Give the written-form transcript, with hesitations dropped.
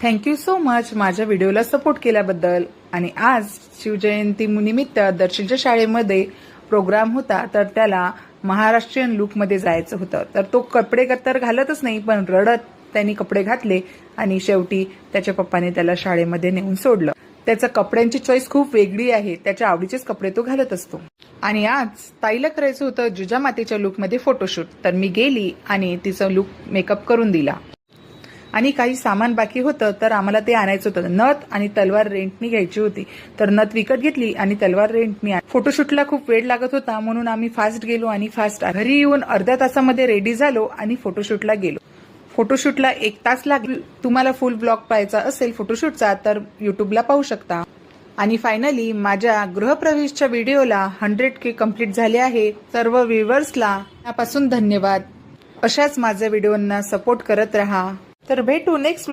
Thank you so much माझ्या व्हिडिओला support केल्याबद्दल। आणि आज शिवजयंती निमित्त दर्शीलच्या शाळेमध्ये प्रोग्राम होता, तर त्याला महाराष्ट्रीयन लुकमध्ये जायचं होतं। तर तो कपडे तर घालतच नाही, पण रडत त्यांनी कपडे घातले आणि शेवटी त्याच्या पप्पाने त्याला शाळेमध्ये नेऊन सोडलं। त्याच्या कपड्यांची चॉईस खूप वेगळी आहे, त्याच्या आवडीचेच कपडे तो घालत असतो। आणि आज ताईला करायचं होतं जिजामातेच्या लुकमध्ये फोटोशूट, तर मी गेली आणि तिचं लुक मेकअप करून दिला। आणि काही सामान बाकी होतं, तर आम्हाला ते आणायचं होतं। नथ आणि तलवार रेंटनी घ्यायची होती, तर नथ विकत घेतली आणि तलवार रेंटनी। फोटोशूटला खूप वेळ लागत होता, म्हणून आम्ही फास्ट गेलो आणि फास्ट घरी येऊन अर्ध्या तासामध्ये रेडी झालो आणि फोटोशूटला गेलो। फोटोशूटला 1 तास लागला। तुम्हाला फुल ब्लॉग पाहायचा असेल फोटोशूटचा तर युट्यूबला पाहू शकता। आणि फायनली माझ्या गृहप्रवेशच्या व्हिडिओला 100K कंप्लीट झाले आहे। सर्व व्ह्यूअर्सला त्यापासून धन्यवाद। अशाच माझ्या व्हिडिओंना सपोर्ट करत रहा। तर भेटू नेक्स्ट